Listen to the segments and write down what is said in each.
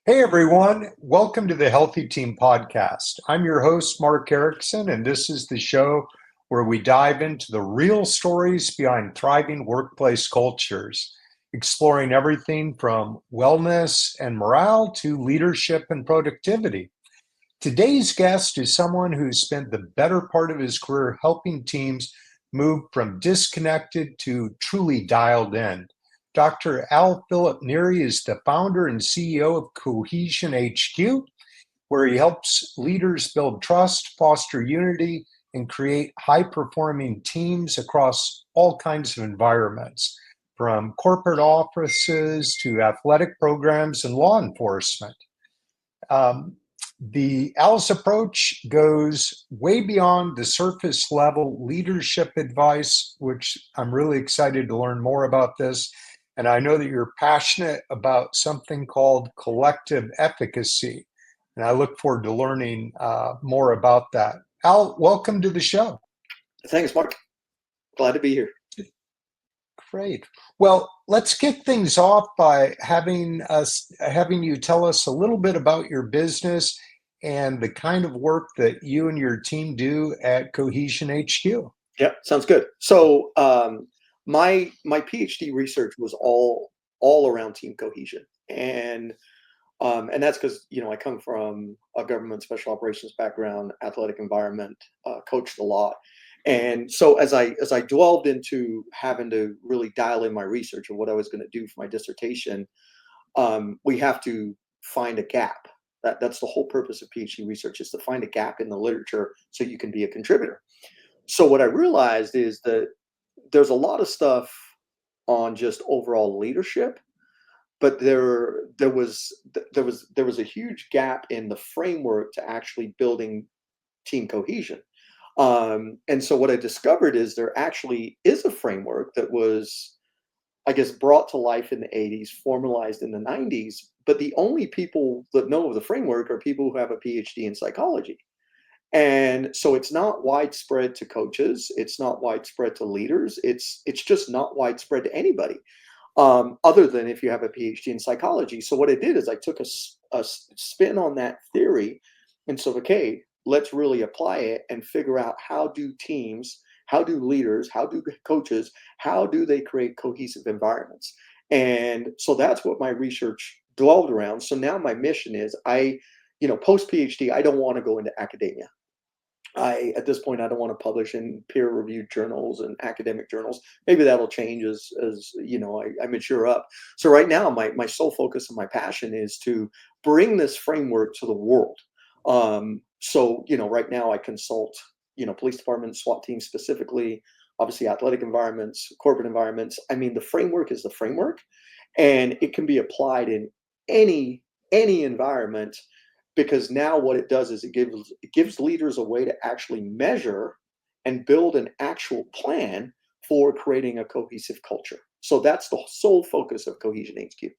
Hey everyone, welcome to the Healthy Team Podcast. I'm your host, Mark Erickson, and this is the show where we dive into the real stories behind thriving workplace cultures, exploring everything from wellness and morale to leadership and productivity. Today's guest is someone who's spent the better part of his career helping teams move from disconnected to truly dialed in. Dr. Philip Neri is the founder and CEO of Cohesion HQ, where he helps leaders build trust, foster unity, and create high performing teams across all kinds of environments, from corporate offices to athletic programs and law enforcement. Um, the Al's approach goes way beyond the surface level leadership advice, which I'm really excited to learn more about this. And I know that you're passionate about something called collective efficacy. And I look forward to learning more about that. Al, welcome to the show. Thanks, Mark. Glad to be here. Great. Well, let's kick things off by having you tell us a little bit about your business and the kind of work that you and your team do at Cohesion HQ. Yeah, sounds good. So, my PhD research was all around team cohesion, and that's because I come from a government special operations background, athletic environment, coached a lot, and so as I delved into having to really dial in my research of what I was going to do for my dissertation, we have to find a gap. That's the whole purpose of PhD research, is to find a gap in the literature so you can be a contributor. So what I realized is that there's a lot of stuff on just overall leadership, but there was a huge gap in the framework to actually building team cohesion. And so what I discovered is there actually is a framework that was, I guess, brought to life in the 80s, formalized in the 90s, but the only people that know of the framework are people who have a PhD in psychology. And so it's not widespread to coaches, it's not widespread to leaders, it's just not widespread to anybody, other than if you have a PhD in psychology. So what I did is I took a spin on that theory and said, okay, let's really apply it and figure out how do teams, how do leaders, how do coaches, how do they create cohesive environments? And so that's what my research dwelled around. So now my mission is post PhD, I don't want to go into academia. At this point, I don't want to publish in peer-reviewed journals and academic journals. Maybe that'll change as I mature up. So right now, my sole focus and my passion is to bring this framework to the world. Right now I consult, police departments, SWAT teams specifically, obviously athletic environments, corporate environments. I mean, the framework is the framework, and it can be applied in any environment, because now what it does is it gives leaders a way to actually measure and build an actual plan for creating a cohesive culture. So that's the sole focus of Cohesion HQ.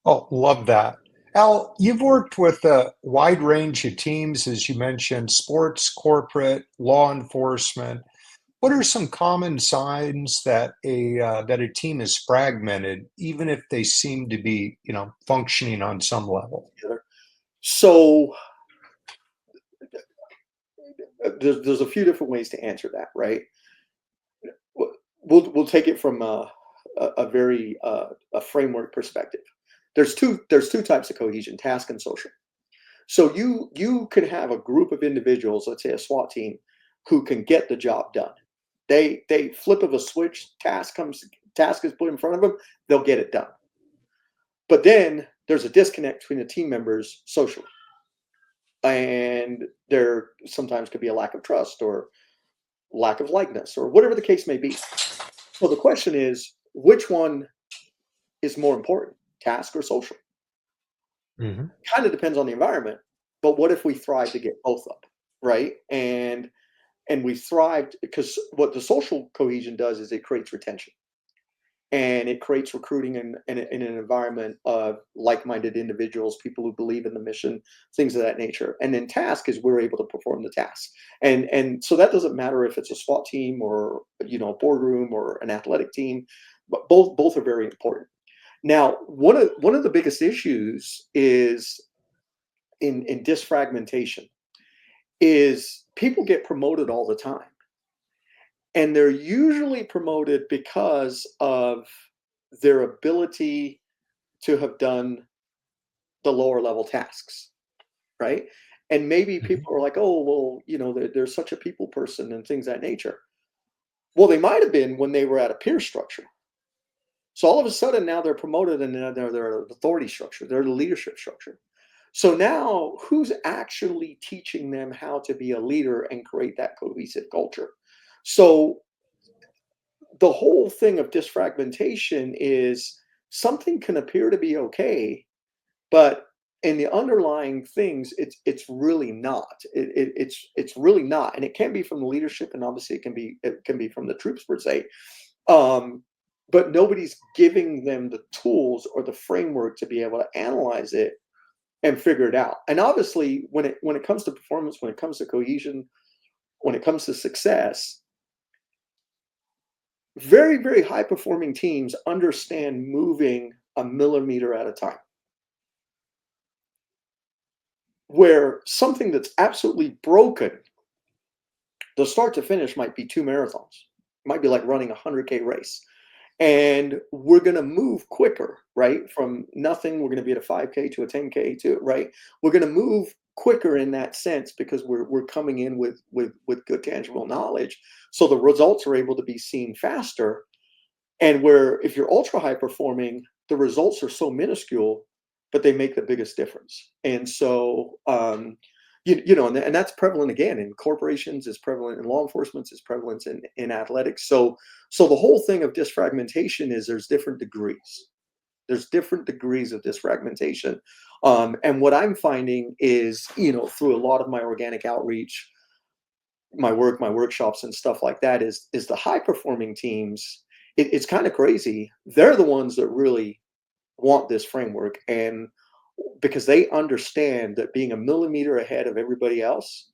Oh, love that. Al, you've worked with a wide range of teams, as you mentioned, sports, corporate, law enforcement. What are some common signs that a team is fragmented, even if they seem to be, functioning on some level? So there's a few different ways to answer that, right? We'll take it from a very a framework perspective. There's two types of cohesion: task and social. So you could have a group of individuals, let's say a SWAT team, who can get the job done. They flip of a switch, task is put in front of them, they'll get it done. But then there's a disconnect between the team members socially, and there sometimes could be a lack of trust or lack of likeness or whatever the case may be. So the question is, which one is more important, task or social? Hmm. Kind of depends on the environment. But what if we thrive to get both up, right? And we thrived because what the social cohesion does is it creates retention, and it creates recruiting in an environment of like-minded individuals, people who believe in the mission, things of that nature. And then task is we're able to perform the task, and so that doesn't matter if it's a SWAT team or a boardroom or an athletic team, but both are very important. Now, one of the biggest issues is in disfragmentation is people get promoted all the time. And they're usually promoted because of their ability to have done the lower level tasks, right? And maybe Mhm. people are like, oh, well, they're such a people person and things of that nature. Well, they might have been when they were at a peer structure. So all of a sudden now they're promoted and they're an authority structure, they're the leadership structure. So now who's actually teaching them how to be a leader and create that cohesive culture? So the whole thing of disfragmentation is something can appear to be okay, but in the underlying things, it's really not. It's really not, and it can be from the leadership, and obviously it can be from the troops per se. Um, but nobody's giving them the tools or the framework to be able to analyze it and figure it out. And obviously, when it comes to performance, when it comes to cohesion, when it comes to success, very, very high performing teams understand moving a millimeter at a time. Where something that's absolutely broken, the start to finish might be two marathons. It might be like running a 100K race. And we're going to move quicker, right? From nothing, we're going to be at a 5K to a 10K to, right? We're going to move quicker in that sense because we're coming in with good tangible knowledge. So the results are able to be seen faster. And where if you're ultra high performing, the results are so minuscule, but they make the biggest difference. And so, and that's prevalent again in corporations, is prevalent in law enforcement, is prevalent in athletics. So the whole thing of disfragmentation is there's different degrees. There's different degrees of disfragmentation. And what I'm finding is, through a lot of my organic outreach, my work, my workshops and stuff like that is the high performing teams. It's kind of crazy. They're the ones that really want this framework, and because they understand that being a millimeter ahead of everybody else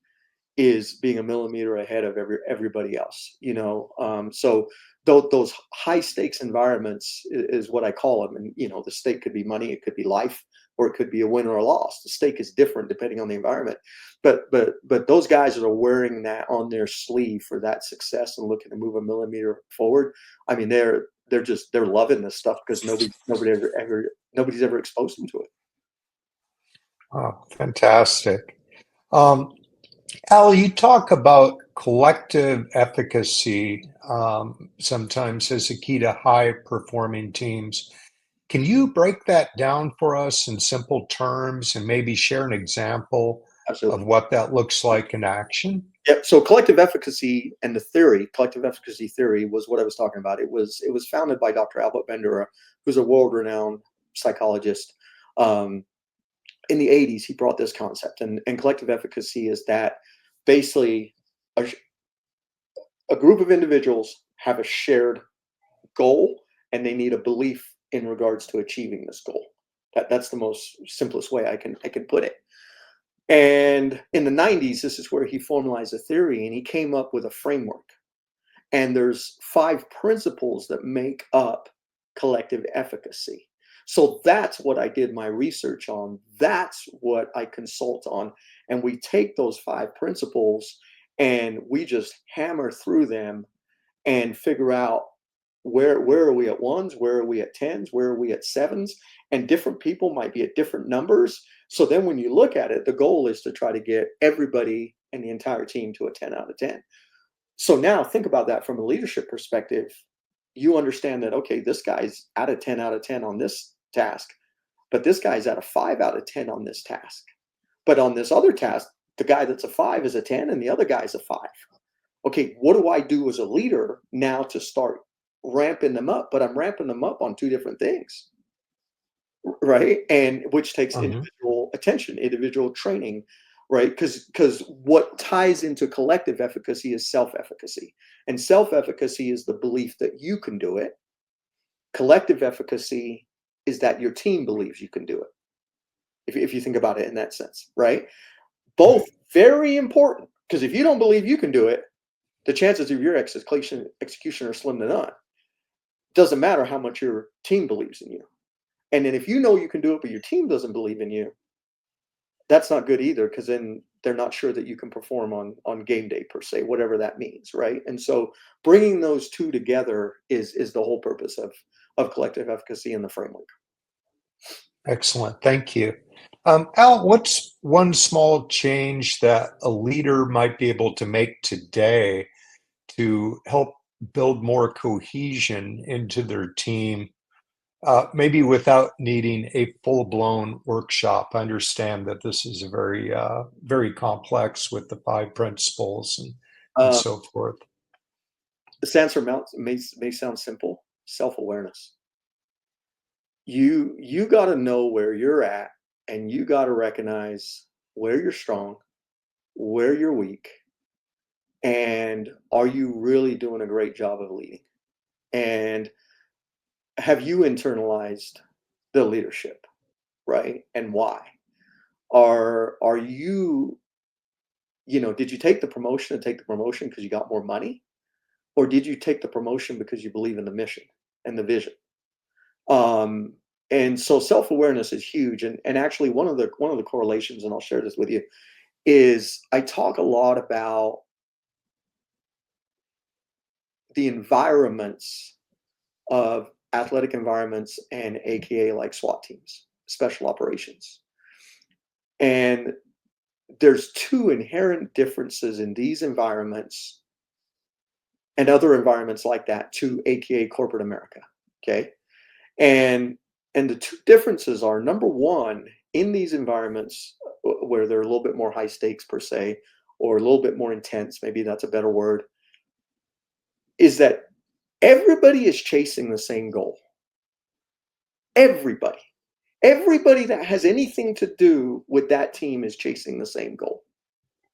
is being a millimeter ahead of everybody else. So those high stakes environments is what I call them. And the stake could be money, it could be life, or it could be a win or a loss. The stake is different depending on the environment. But those guys that are wearing that on their sleeve for that success and looking to move a millimeter forward, I mean, they're loving this stuff because nobody's ever exposed them to it. Oh, fantastic. Um, Al, you talk about collective efficacy sometimes as a key to high performing teams. Can you break that down for us in simple terms and maybe share an example of Absolutely. what that looks like in action? Yeah. So collective efficacy and the theory, collective efficacy theory, was what I was talking about. It was founded by Dr. Albert Bandura, who's a world-renowned psychologist. Um, in the 80s, he brought this concept, and collective efficacy is that basically a, a group of individuals have a shared goal and they need a belief in regards to achieving this goal. That's the most simplest way I can put it. And in the 90s, this is where he formalized a theory and he came up with a framework. And there's 5 principles that make up collective efficacy. So that's what I did my research on. That's what I consult on. And we take those 5 principles and we just hammer through them and figure out where are we at ones, where are we at tens, where are we at sevens, and different people might be at different numbers. So then when you look at it, the goal is to try to get everybody and the entire team to a 10 out of 10. So now think about that from a leadership perspective. You understand that, okay, this guy's at a 10 out of 10 on this task, but this guy's at a 5 out of 10 on this task. But on this other task, the guy that's a 5 is a 10 and the other guy's a 5. Okay, what do I do as a leader now to start ramping them up? But I'm ramping them up on 2 different things, right? And which takes Mhm. individual attention, individual training, right? Because what ties into collective efficacy is self-efficacy. And self-efficacy is the belief that you can do it. Collective efficacy is that your team believes you can do it. If you think about it in that sense, right? Both very important, because if you don't believe you can do it, the chances of your execution are slim to none. Doesn't matter how much your team believes in you. And then if you know you can do it, but your team doesn't believe in you, that's not good either, because then they're not sure that you can perform on game day per se, whatever that means, right? And so bringing those two together is the whole purpose of collective efficacy in the framework. Excellent. Thank you. Al, what's one small change that a leader might be able to make today to help build more cohesion into their team, maybe without needing a full-blown workshop? I understand that this is a very complex with the 5 principles and Uh, so forth. the answer may sound simple: self-awareness. You got to know where you're at, and you got to recognize where you're strong, where you're weak, and are you really doing a great job of leading? And have you internalized the leadership, right? And why? Are you, did you take the promotion because you got more money? Or did you take the promotion because you believe in the mission and the vision? Um, and so self-awareness is huge. And actually one of the correlations, and I'll share this with you, is I talk a lot about the environments of athletic environments and AKA like SWAT teams, special operations. And there's two inherent differences in these environments and other environments like that to AKA corporate America. Okay. And the two differences are, number one, in these environments where they're a little bit more high stakes per se, or a little bit more intense, maybe that's a better word, is that everybody is chasing the same goal. Everybody. Everybody that has anything to do with that team is chasing the same goal.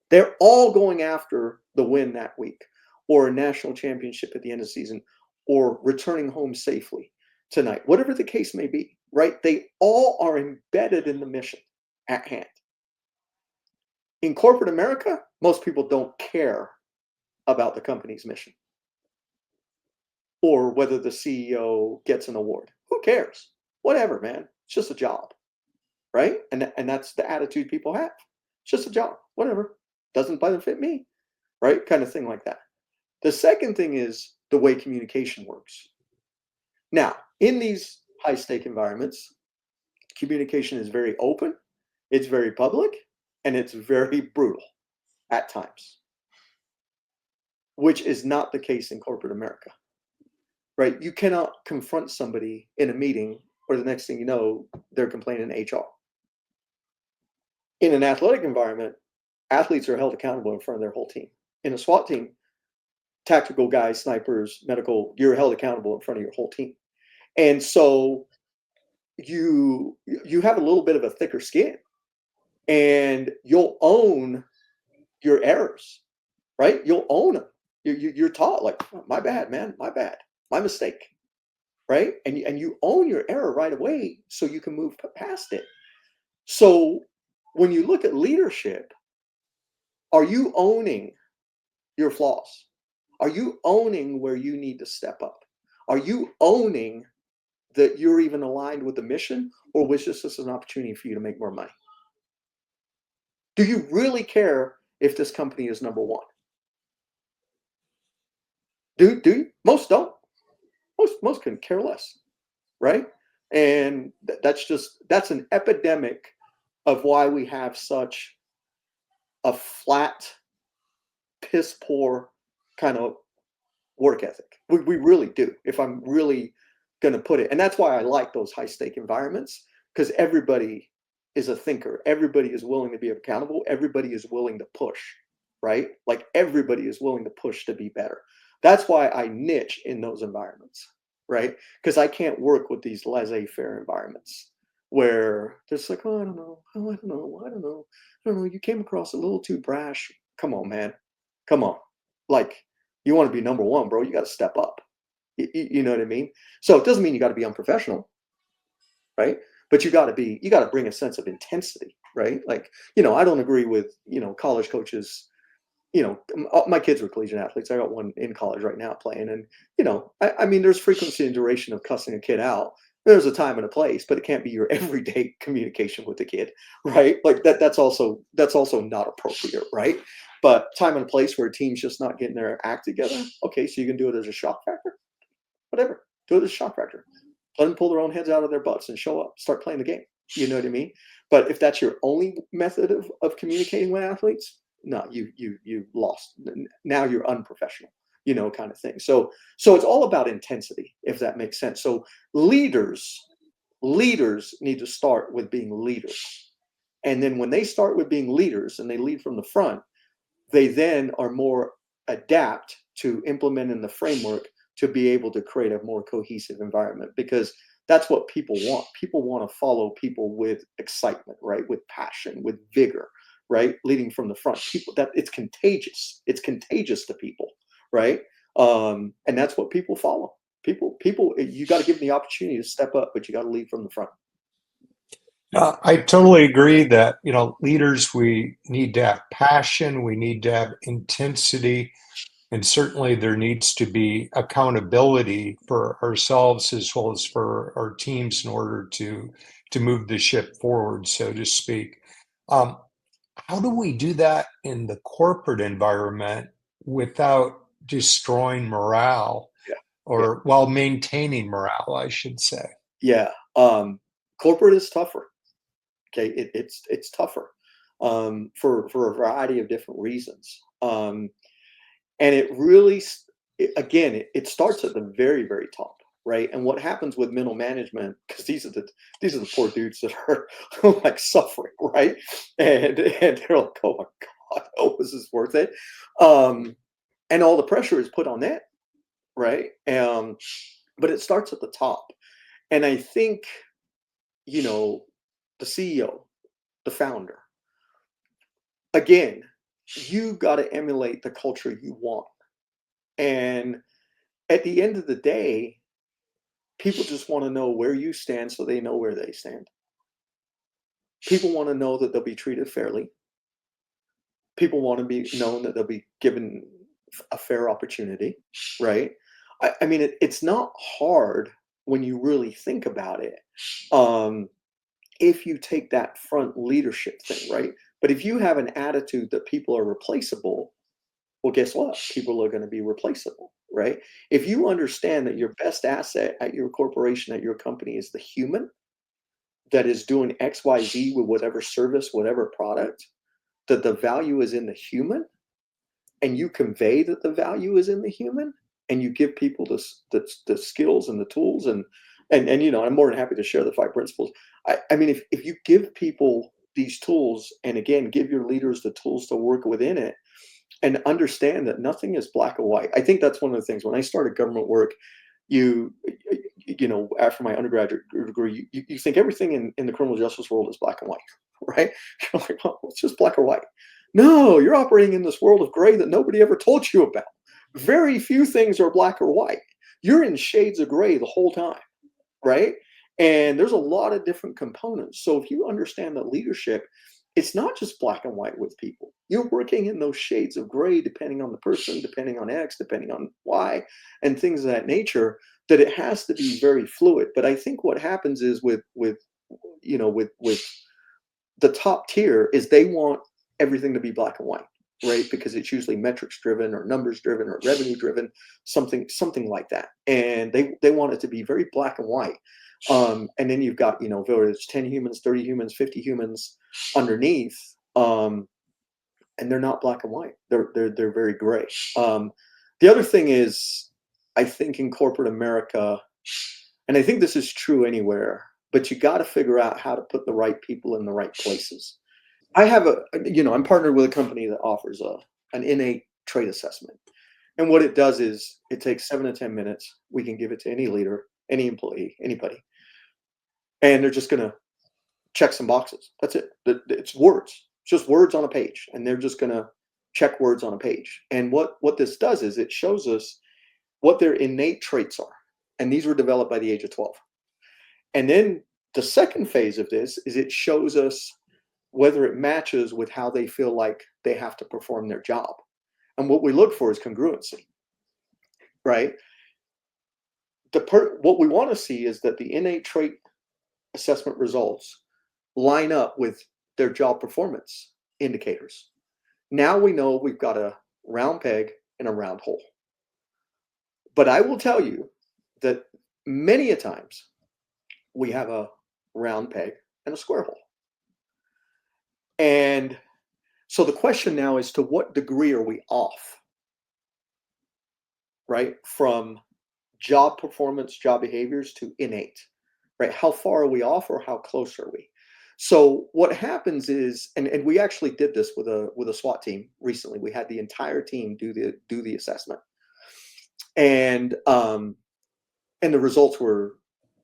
They're all going after the win that week, or a national championship at the end of the season, or returning home safely tonight, whatever the case may be, right? They all are embedded in the mission at hand. In corporate America, most people don't care about the company's mission or whether the CEO gets an award. Who cares? Whatever, man. It's just a job, right? And that's the attitude people have. It's just a job, whatever. Doesn't benefit me, right? Kind of thing like that. The second thing is the way communication works. Now, in these high stake environments, communication is very open, it's very public, and it's very brutal at times, which is not the case in corporate America, right? You cannot confront somebody in a meeting, or the next thing you know, they're complaining to HR. In an athletic environment, athletes are held accountable in front of their whole team. In a SWAT team, tactical guys, snipers, medical, you're held accountable in front of your whole team. And so you have a little bit of a thicker skin, and you'll own your errors, right? You'll own them. You're taught, like, oh, my bad, man, my bad, my mistake, right? And you own your error right away so you can move past it. So when you look at leadership, are you owning your flaws? Are you owning where you need to step up? Are you owning that you're even aligned with the mission, or was this just an opportunity for you to make more money? Do you really care if this company is number one? Do you? Most don't. Most can care less, right? And that's an epidemic of why we have such a flat, piss poor kind of work ethic. We really do, if I'm really going to put it. And that's why I like those high stake environments, because everybody is a thinker. Everybody is willing to be accountable. Everybody is willing to push, right? Like, everybody is willing to push to be better. That's why I niche in those environments, right? Because I can't work with these laissez-faire environments where there's like, oh, I don't know. Oh, I don't know. I don't know. I don't know. You came across a little too brash. Come on, man. Come on. Like, you want to be number one, bro. You got to step up. You know what I mean? So it doesn't mean you got to be unprofessional, right? But you got to bring a sense of intensity, right? Like, I don't agree with, college coaches. My kids were collegiate athletes. I got one in college right now playing. And, I mean, there's frequency and duration of cussing a kid out. There's a time and a place, but it can't be your everyday communication with the kid, right? Like that's also not appropriate, right? But time and a place where a team's just not getting their act together. Okay, so you can do it as a shock factor, whatever. Do it as a shock factor. Let them pull their own heads out of their butts and show up, start playing the game. You know what I mean? But if that's your only method of communicating with athletes, no, you lost. Now you're unprofessional, kind of thing. So it's all about intensity, if that makes sense. So leaders need to start with being leaders. And then when they start with being leaders and they lead from the front, they then are more adapt to implementing the framework to be able to create a more cohesive environment, because that's what people want. People want to follow people with excitement, right? With passion, with vigor, right? Leading from the front. People, that it's contagious. It's contagious to people, right? And that's what people follow. People. You got to give them the opportunity to step up, but you got to lead from the front. I totally agree that, leaders, we need to have passion, we need to have intensity, and certainly there needs to be accountability for ourselves as well as for our teams in order to move the ship forward, so to speak. Um, how do we do that in the corporate environment without destroying morale, Yeah, yeah, or while maintaining morale, I should say? yeah. Corporate is tougher. Okay, it's tougher for a variety of different reasons. And it really, again, it starts at the very, very top, right? And what happens with middle management, because these are the poor dudes that are like suffering, right? And they're like, oh my God, oh, is this worth it? Um, and all the pressure is put on that, right? But it starts at the top. And I think, you know, the CEO, the founder, again, you got to emulate the culture you want. And at the end of the day, people just want to know where you stand so they know where they stand. People want to know that they'll be treated fairly. People want to be known that they'll be given a fair opportunity, right? I mean, it's not hard when you really think about it. Um, if you take that front leadership thing, right? But if you have an attitude that people are replaceable, well, guess what? People are going to be replaceable, right? If you understand that your best asset at your corporation, at your company is the human that is doing XYZ with whatever service, whatever product, that the value is in the human, and you convey that the value is in the human, and you give people the skills and the tools, and I'm more than happy to share the 5 principles. I mean, if you give people these tools, and again, give your leaders the tools to work within it, and understand that nothing is black or white. I think that's one of the things. When I started government work, you after my undergraduate degree, you think everything in the criminal justice world is black and white, right? You're like, oh, it's just black or white. No, you're operating in this world of gray that nobody ever told you about. Very few things are black or white. You're in shades of gray the whole time, right? And there's a lot of different components. So if you understand that leadership, it's not just black and white with people. You're working in those shades of gray, depending on the person, depending on X, depending on Y, and things of that nature. That it has to be very fluid. But I think what happens is with the top tier is they want everything to be black and white, right? Because it's usually metrics driven or numbers driven or revenue driven, something like that. And they want it to be very black and white. And then you've got, whether it's 10 humans, 30 humans, 50 humans underneath, and they're not black and white. They're very gray. The other thing is, I think in corporate America, and I think this is true anywhere, but you got to figure out how to put the right people in the right places. I'm partnered with a company that offers an innate trait assessment. And what it does is it takes 7 to 10 minutes. We can give it to any leader, any employee, anybody. And they're just going to check some boxes. That's it. It's words. It's just words on a page. And they're just going to check words on a page. And what this does is it shows us what their innate traits are. And these were developed by the age of 12. And then the second phase of this is it shows us whether it matches with how they feel like they have to perform their job. And what we look for is congruency, right? what we want to see is that the innate trait assessment results line up with their job performance indicators. Now we know we've got a round peg and a round hole. But I will tell you that many a times we have a round peg and a square hole. And so the question now is, to what degree are we off, right? From job performance, job behaviors to innate, right? How far are we off, or how close are we? So what happens is, and we actually did this with a SWAT team recently. We had the entire team do the assessment, and the results were,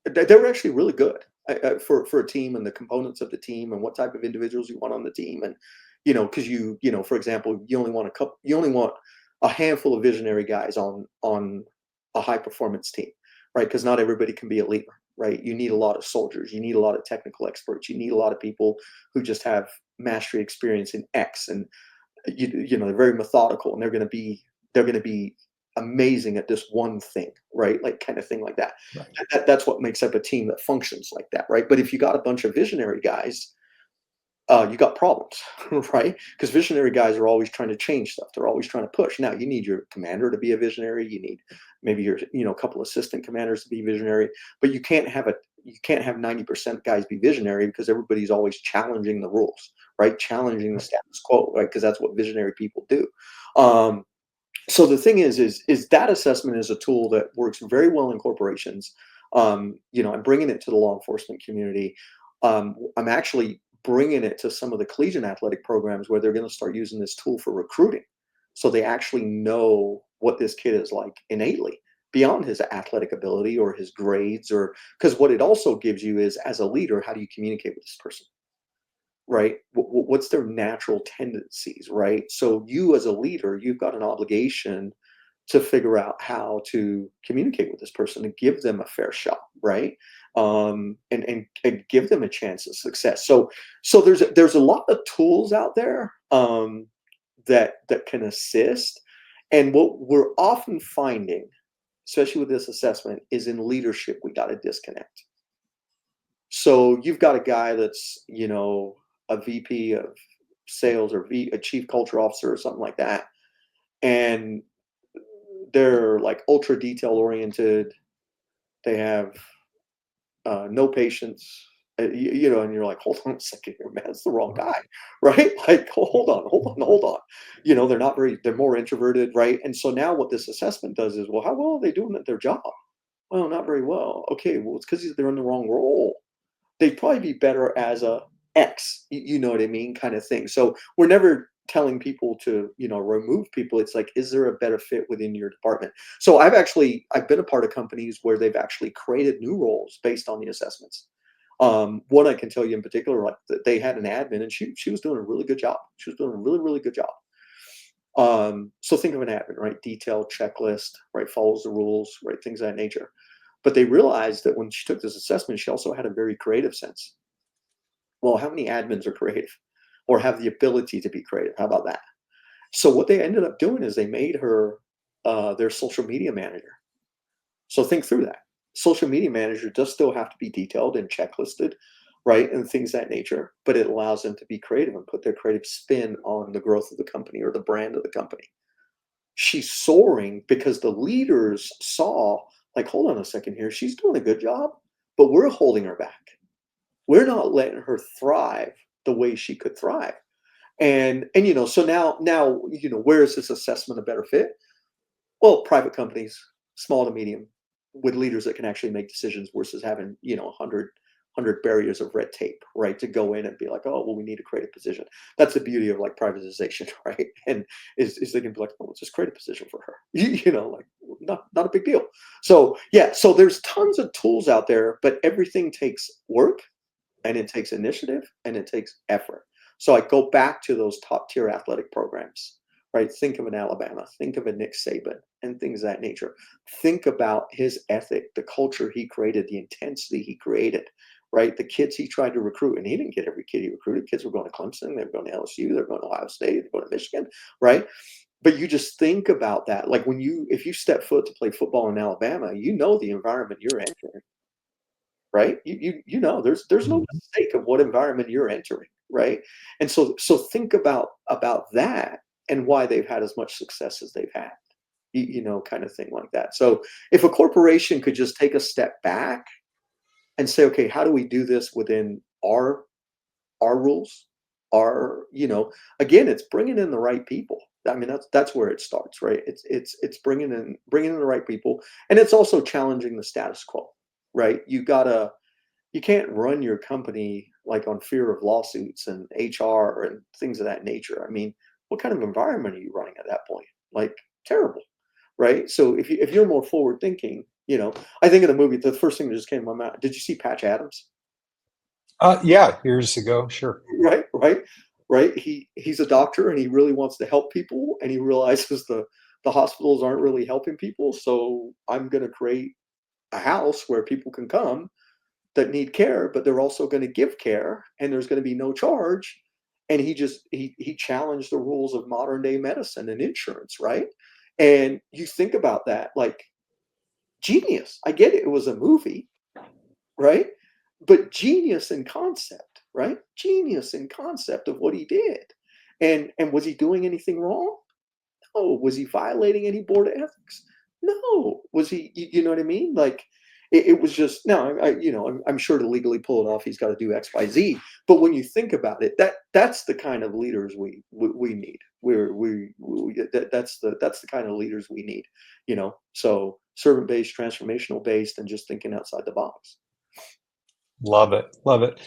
they were actually really good for a team, and the components of the team and what type of individuals you want on the team. And because for example, you only want a handful of visionary guys on a high performance team, right? Because not everybody can be a leader, right? You need a lot of soldiers, you need a lot of technical experts, you need a lot of people who just have mastery experience in X, and they're very methodical, and they're going to be amazing at this one thing, right? Like, kind of thing like that. Right. That's what makes up a team that functions like that, right? But if you got a bunch of visionary guys, you got problems, right? Because visionary guys are always trying to change stuff. They're always trying to push. Now, you need your commander to be a visionary. You need maybe your a couple assistant commanders to be visionary. But you can't have 90% guys be visionary, because everybody's always challenging the rules, right? Challenging the status quo, right? Because that's what visionary people do. So the thing is that assessment is a tool that works very well in corporations. I'm bringing it to the law enforcement community. I'm actually bringing it to some of the collegiate athletic programs, where they're going to start using this tool for recruiting. So they actually know what this kid is like innately, beyond his athletic ability or his grades, or because what it also gives you is, as a leader, how do you communicate with this person? Right? What's their natural tendencies, right? So you, as a leader, you've got an obligation to figure out how to communicate with this person and give them a fair shot, right? And give them a chance of success. So there's a lot of tools out there that can assist. And what we're often finding, especially with this assessment, is in leadership we got to disconnect. So you've got a guy that's a VP of sales, or a chief culture officer or something like that, and they're like ultra detail oriented. They have no patience, and you're like, hold on a second here, man, it's the wrong guy, right? Like, hold on. They're more introverted, right? And so now what this assessment does is, well, how well are they doing at their job? Well, not very well. Okay, well, it's because they're in the wrong role. They'd probably be better as a X, you know what I mean, kind of thing. So we're never telling people to, remove people. It's like, is there a better fit within your department? So I've been a part of companies where they've actually created new roles based on the assessments. One I can tell you in particular, like, they had an admin, and she was doing a really good job. She was doing a really, really good job. So think of an admin, right? Detailed checklist, right? Follows the rules, right? Things of that nature. But they realized that when she took this assessment, she also had a very creative sense. Well, how many admins are creative, or have the ability to be creative? How about that? So what they ended up doing is they made her their social media manager. So think through that. Social media manager does still have to be detailed and checklisted, right? And things of that nature, but it allows them to be creative and put their creative spin on the growth of the company or the brand of the company. She's soaring because the leaders saw, like, hold on a second here, she's doing a good job, but we're holding her back. We're not letting her thrive the way she could thrive. And so now, where is this assessment a better fit? Well, private companies, small to medium, with leaders that can actually make decisions, versus having 100 barriers of red tape, right, to go in and be like, oh, well, we need to create a position. That's the beauty of, like, privatization, right? And is they can be like, oh, let's just create a position for her. Like, not a big deal. So yeah, so there's tons of tools out there, but everything takes work, and it takes initiative, and it takes effort. So I go back to those top tier athletic programs, right? Think of an Alabama, think of a Nick Saban, and things of that nature. Think about his ethic, the culture he created, the intensity he created, right? The kids he tried to recruit, and he didn't get every kid he recruited. Kids were going to Clemson, they were going to LSU, they were going to Ohio State, they were going to Michigan, right? But you just think about that, like, if you step foot to play football in Alabama, you know the environment you're entering, right? You know, there's no Mhm. mistake of what environment you're entering, right? And so think about that and why they've had as much success as they've had, you know, kind of thing like that. So if a corporation could just take a step back and say, okay, how do we do this within our rules, our, you know, again, it's bringing in the right people. I mean, that's where it starts, right? It's bringing in the right people, and it's also challenging the status quo, right? You can't run your company like on fear of lawsuits and HR and things of that nature. I mean, what kind of environment are you running at that point? Like terrible, right? So if you're more forward thinking, you know, I think of the movie. The first thing that just came to my mind. Did you see Patch Adams? Yeah, years ago, sure. Right, right, right. He's a doctor and he really wants to help people, and he realizes the hospitals aren't really helping people. So I'm going to create a house where people can come that need care, but they're also going to give care, and there's going to be no charge. And he challenged the rules of modern day medicine and insurance, right? And you think about that, like genius. I get it; it was a movie, right? But genius in concept, right? Genius in concept of what he did. And was he doing anything wrong? No. Was he violating any board of ethics? No. Was he, you know what I mean? Like it was just no. You know, I'm sure to legally pull it off, he's got to do X, Y, Z. But when you think about it, that's the kind of leaders we need. That's the kind of leaders we need. You know, so servant based, transformational based, and just thinking outside the box. Love it. Love it.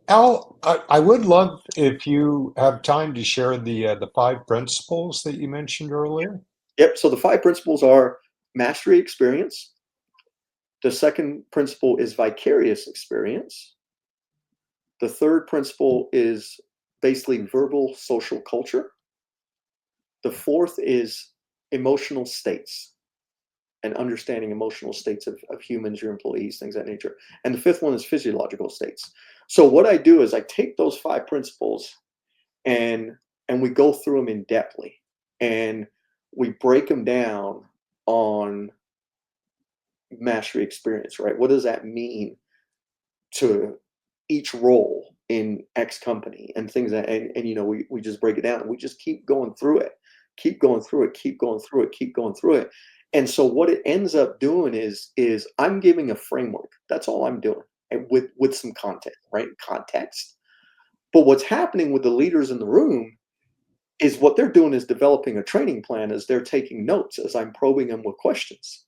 Al, I would love if you have time to share the five principles that you mentioned earlier. Yep. So the five principles are mastery experience. The second principle is vicarious experience. The third principle is basically verbal social culture. The fourth is emotional states and understanding emotional states of humans, your employees, things of that nature. And the fifth one is physiological states. So what I do is I take those five principles and and we go through them in depthly, and we break them down on mastery experience, right? What does that mean to each role in X company and things that, and you know, we just break it down and we just keep going through it, keep going through it, keep going through it, keep going through it. And so what it ends up doing is I'm giving a framework. That's all I'm doing. And with some content, right? Context. But what's happening with the leaders in the room is what they're doing is developing a training plan as they're taking notes as I'm probing them with questions,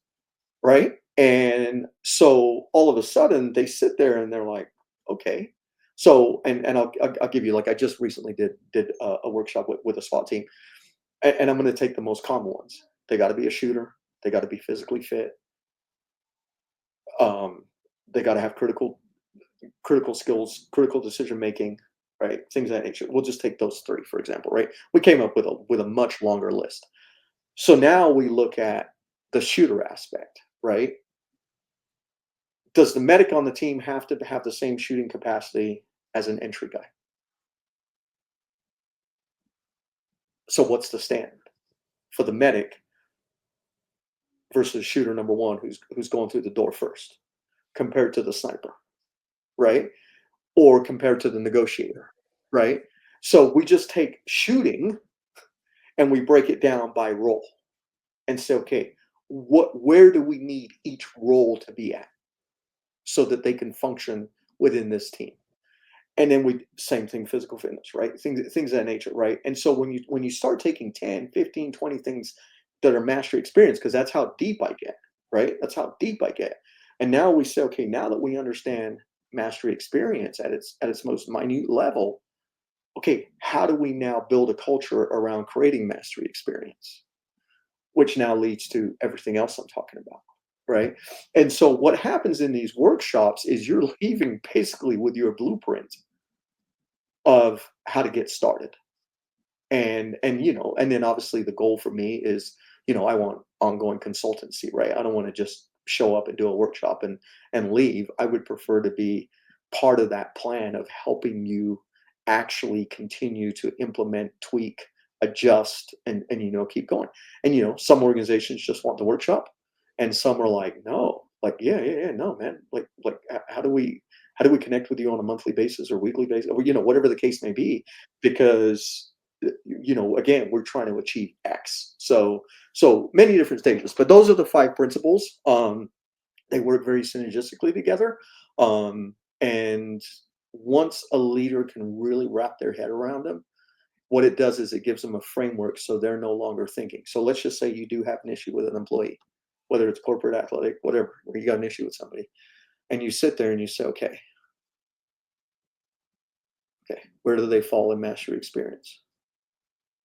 right? And so all of a sudden they sit there and they're like, okay. So and I'll give you, like, I just recently did a workshop with a SWAT team, and I'm going to take the most common ones. They got to be a shooter. They got to be physically fit. Um, they got to have critical skills, critical decision making, right? Things of that nature. We'll just take those three, for example, right? We came up with a much longer list. So now we look at the shooter aspect, right? Does the medic on the team have to have the same shooting capacity as an entry guy? So what's the standard for the medic versus shooter number one who's going through the door first compared to the sniper, right? Or compared to the negotiator, right? So we just take shooting and we break it down by role and say, okay, where do we need each role to be at so that they can function within this team? And then we same thing, physical fitness, right? Things of that nature, right? And so when you start taking 10, 15, 20 things that are mastery experience, because that's how deep I get, right? That's how deep I get. And now we say, okay, now that we understand mastery experience at its most minute level, okay, how do we now build a culture around creating mastery experience? Which now leads to everything else I'm talking about, right? And so what happens in these workshops is you're leaving basically with your blueprint of how to get started. And you know, and then obviously the goal for me is, you know, I want ongoing consultancy, right? I don't want to just show up and do a workshop and leave. I would prefer to be part of that plan of helping you actually continue to implement, tweak, adjust, and keep going. And some organizations just want the workshop, and some are like, no, like, yeah, yeah, yeah, no, man, like how do we connect with you on a monthly basis or weekly basis, or whatever the case may be, because again, we're trying to achieve X. So many different stages, but those are the five principles. They work very synergistically together. And once a leader can really wrap their head around them, what it does is it gives them a framework so they're no longer thinking. So let's just say you do have an issue with an employee, whether it's corporate, athletic, whatever, or you got an issue with somebody, and you sit there and you say, okay, okay, where do they fall in mastery experience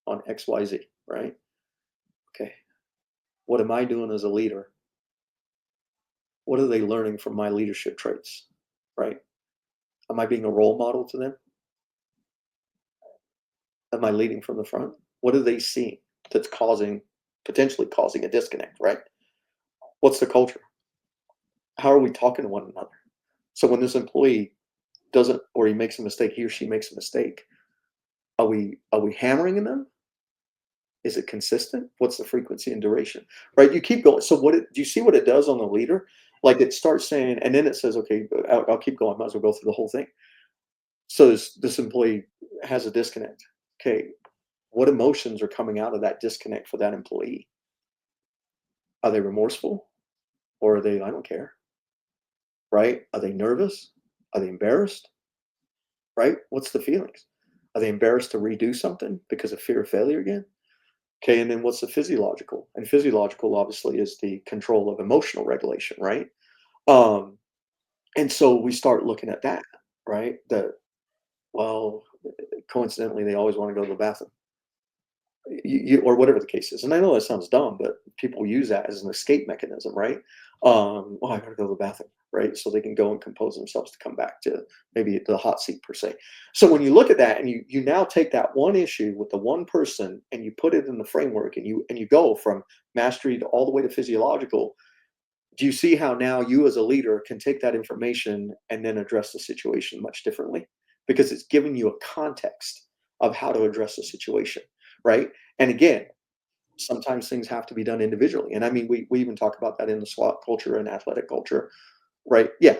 on XYZ, right? Okay, what am I doing as a leader? What are they learning from my leadership traits, right? Am I being a role model to them? Am I leading from the front? What are they seeing that's potentially causing a disconnect, right? What's the culture? How are we talking to one another? So when this employee doesn't, or he or she makes a mistake, are we hammering them? Is it consistent? What's the frequency and duration? Right? You keep going. So do you see what it does on the leader? Like, it starts saying, and then it says, okay, I'll keep going. Might as well go through the whole thing. So this employee has a disconnect. Okay, what emotions are coming out of that disconnect for that employee? Are they remorseful, or are they, I don't care, right? Are they nervous? Are they embarrassed, right? What's the feelings? Are they embarrassed to redo something because of fear of failure again? Okay, and then what's the physiological? And physiological obviously is the control of emotional regulation, right? Um, and so we start looking at that, right? Well, coincidentally, they always want to go to the bathroom, or whatever the case is. And I know that sounds dumb, but people use that as an escape mechanism, right? Oh, I gotta go to the bathroom, right? So they can go and compose themselves to come back to maybe the hot seat per se. So when you look at that, and you now take that one issue with the one person, and you put it in the framework, and you go from mastery to all the way to physiological. Do you see how now you as a leader can take that information and then address the situation much differently? Because it's giving you a context of how to address the situation, right? And again, sometimes things have to be done individually. And I mean, we even talk about that in the SWAT culture and athletic culture, right? Yeah,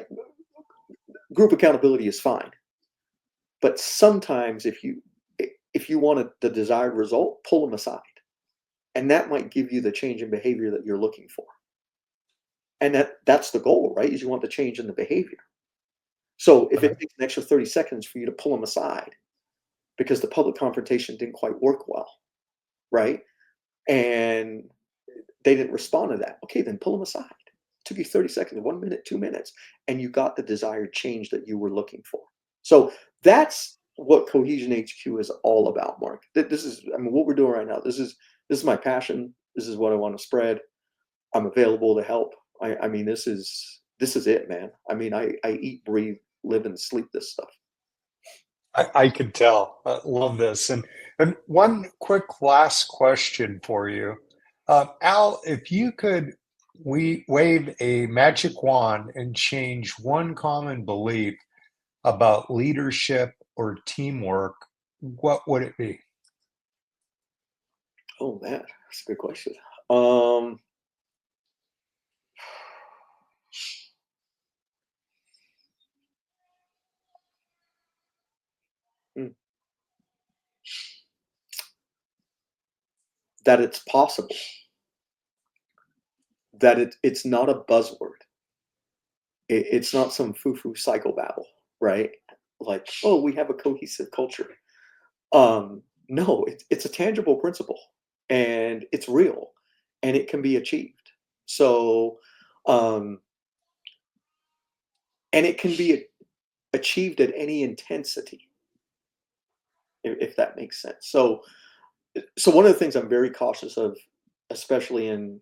group accountability is fine. But sometimes if you want the desired result, pull them aside. And that might give you the change in behavior that you're looking for. And that's the goal, right? Is you want the change in the behavior. So if it takes an extra 30 seconds for you to pull them aside because the public confrontation didn't quite work well, right? And they didn't respond to that. Okay, then pull them aside. It took you 30 seconds, 1 minute, 2 minutes, and you got the desired change that you were looking for. So that's what Cohesion HQ is all about, Mark. This is, I mean, what we're doing right now. This is my passion. This is what I want to spread. I'm available to help. I mean, this is it, man. I mean, I eat, breathe, live, and sleep this stuff. I can tell. I love this. And one quick last question for you. Al, if you could wave a magic wand and change one common belief about leadership or teamwork, what would it be? Oh man, that's a good question. Um, hmm, that it's possible. That it's not a buzzword. It's not some foo-foo psychobabble, right? Like, oh, we have a cohesive culture. No, it's a tangible principle, and it's real, and it can be achieved. So, um, and it can be achieved at any intensity, if that makes sense. So one of the things I'm very cautious of, especially in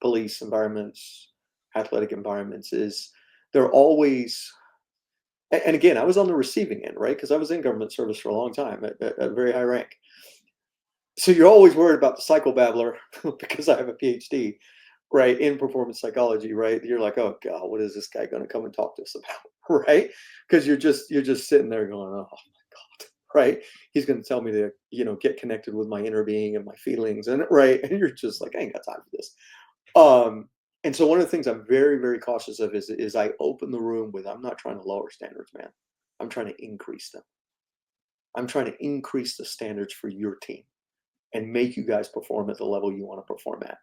police environments, athletic environments, is they're always, and again, I was on the receiving end, right? Because I was in government service for a long time at a very high rank. So you're always worried about the psychobabbler because I have a PhD, right, in performance psychology, right? You're like, oh God, what is this guy going to come and talk to us about, right? Because you're just sitting there going, oh my God, right? He's going to tell me to, get connected with my inner being and my feelings, and right, and you're just like, I ain't got time for this. Um, and so one of the things I'm very, very cautious of is I open the room with, I'm not trying to lower standards, man. I'm trying to increase them. I'm trying to increase the standards for your team and make you guys perform at the level you want to perform at.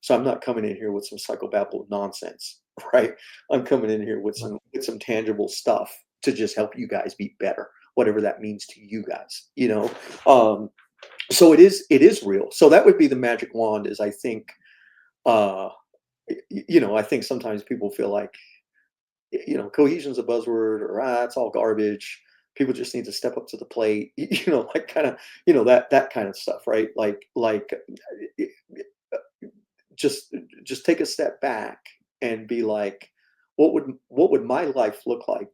So I'm not coming in here with some psychobabble nonsense, right? I'm coming in here with some tangible stuff to just help you guys be better, whatever that means to you guys. So it is real. So that would be the magic wand, is I think, uh I think sometimes people feel like, cohesion's a buzzword, or it's all garbage. People just need to step up to the plate, like kind of, that kind of stuff, right? Like just take a step back and be like, what would my life look like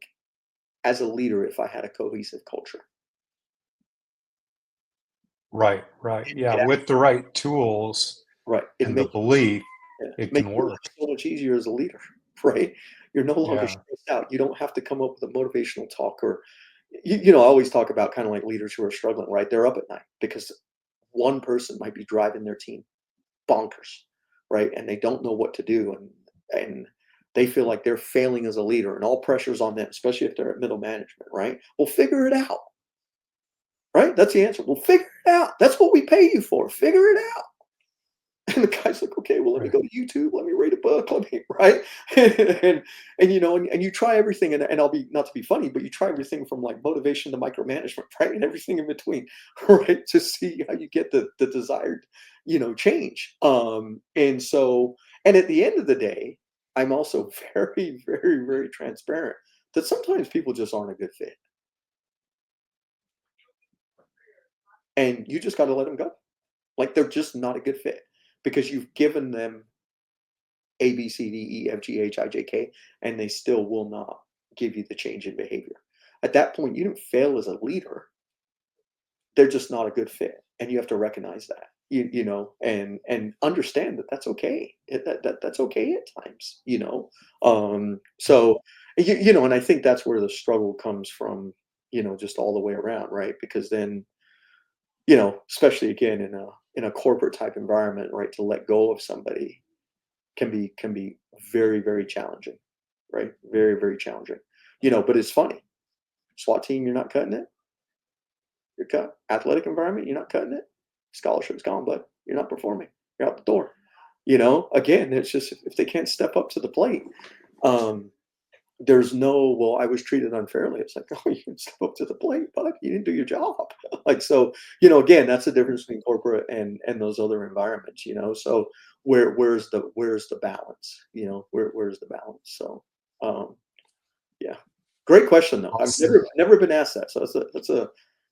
as a leader if I had a cohesive culture? Right, right. Yeah, Yeah, with the right tools right. It and the makes belief, it make can your life work. so much easier as a leader, right? You're no longer Yeah, stressed out. You don't have to come up with a motivational talk, or I always talk about kind of like leaders who are struggling, right? They're up at night because one person might be driving their team bonkers, right? And they don't know what to do, and they feel like they're failing as a leader, and all pressure's on them, especially if they're at middle management, right? Well, figure it out, right? That's the answer. Well, figure it out. That's what we pay you for. Figure it out. And the guy's like, okay, well, let me right, go to YouTube, let me read a book, let me, right? And you try everything, and I'll be, not to be funny, but you try everything from like motivation to micromanagement, right? And everything in between, right? To see how you get the desired, change. And at the end of the day, I'm also very, very, very transparent that sometimes people just aren't a good fit. And you just got to let them go. Like, they're just not a good fit because you've given them A, B, C, D, E, F, G, H, I, J, K, and they still will not give you the change in behavior. At that point, you didn't fail as a leader. They're just not a good fit, and you have to recognize that. And understand that that's okay. That's okay at times. So and I think that's where the struggle comes from. Just all the way around, right? Because then, especially again in a corporate type environment, right, to let go of somebody can be very, very challenging, right? Very, very challenging. But it's funny. SWAT team, you're not cutting it. You're cut. Athletic environment, you're not cutting it. Scholarship's gone, but you're not performing. You're out the door. Again, it's just if they can't step up to the plate, um, there's no, well, I was treated unfairly. It's like, oh, you didn't step up to the plate, but you didn't do your job. Like, so, again, that's the difference between corporate and those other environments. So where's the balance? Where's the balance? So um yeah. Great question though. I've awesome. never been asked that. So that's a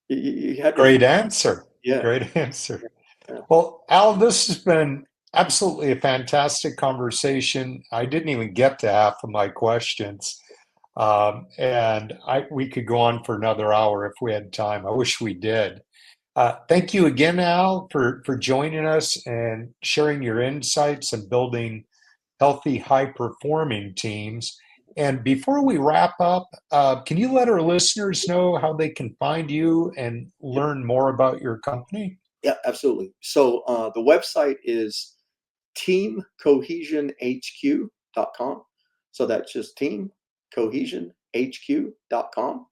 you had me Great thinking. answer. Yeah. Great answer. Yeah. Well, Al, this has been absolutely a fantastic conversation. I didn't even get to half of my questions. And we could go on for another hour if we had time. I wish we did. Thank you again, Al, for joining us and sharing your insights and building healthy, high performing teams. And before we wrap up, can you let our listeners know how they can find you and Yeah. learn more about your company? Yeah, absolutely. So the website is teamcohesionhq.com. So that's just teamcohesionhq.com.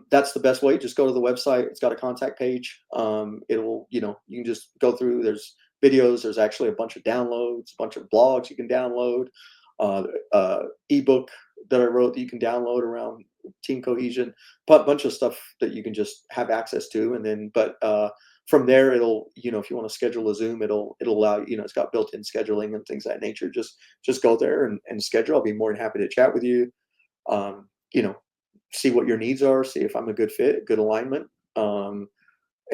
That's the best way. Just go to the website. It's got a contact page. It'll, you can just go through. There's videos. There's actually a bunch of downloads, a bunch of blogs you can download, uh, ebook that I wrote that you can download around team cohesion, but bunch of stuff that you can just have access to. And then, but from there, it'll, if you want to schedule a Zoom, it'll allow you. It's got built-in scheduling and things of that nature. Just go there and schedule. I'll be more than happy to chat with you. Um, you know, see what your needs are, see if I'm a good fit, good alignment. And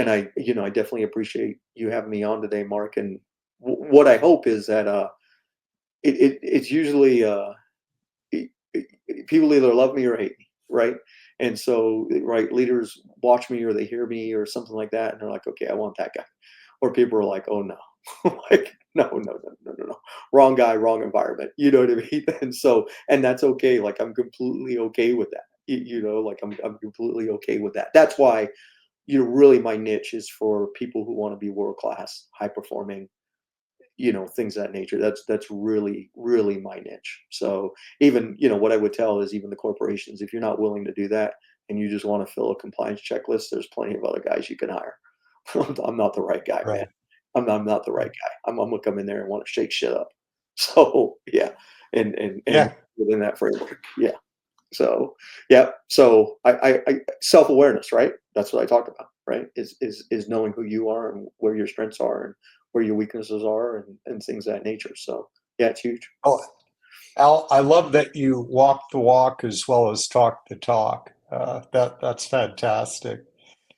I definitely appreciate you having me on today, Mark. And what I hope is that it's usually it- people either love me or hate me, right? And so, right, leaders watch me or they hear me or something like that, and they're like, okay, I want that guy. Or people are like, oh no, like no, no, no, no, no, no, wrong guy, wrong environment. You know what I mean? And so, and that's okay. Like I'm completely okay with that. Like I'm completely okay with that. That's why, really my niche is for people who want to be world class, high performing, things of that nature. That's really, really my niche. So even, what I would tell is even the corporations, if you're not willing to do that and you just want to fill a compliance checklist, there's plenty of other guys you can hire. I'm not the right guy, man. Right. I'm not the right guy. I'm gonna come in there and want to shake shit up. So yeah, and Yeah. within that framework, yeah. So yeah, so I self awareness, right? That's what I talked about, right? Is knowing who you are and where your strengths are and where your weaknesses are and things of that nature. So yeah, it's huge. Oh, Al, I love that you walk the walk as well as talk the talk. That's fantastic.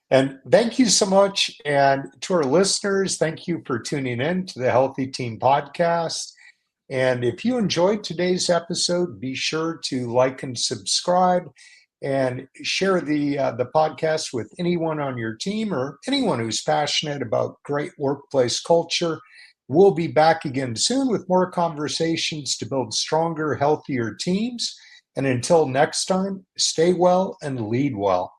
And thank you so much. And to our listeners, thank you for tuning in to the Healthy Team Podcast. And if you enjoyed today's episode, be sure to like and subscribe and share the podcast with anyone on your team or anyone who's passionate about great workplace culture. We'll be back again soon with more conversations to build stronger, healthier teams. And until next time, stay well and lead well.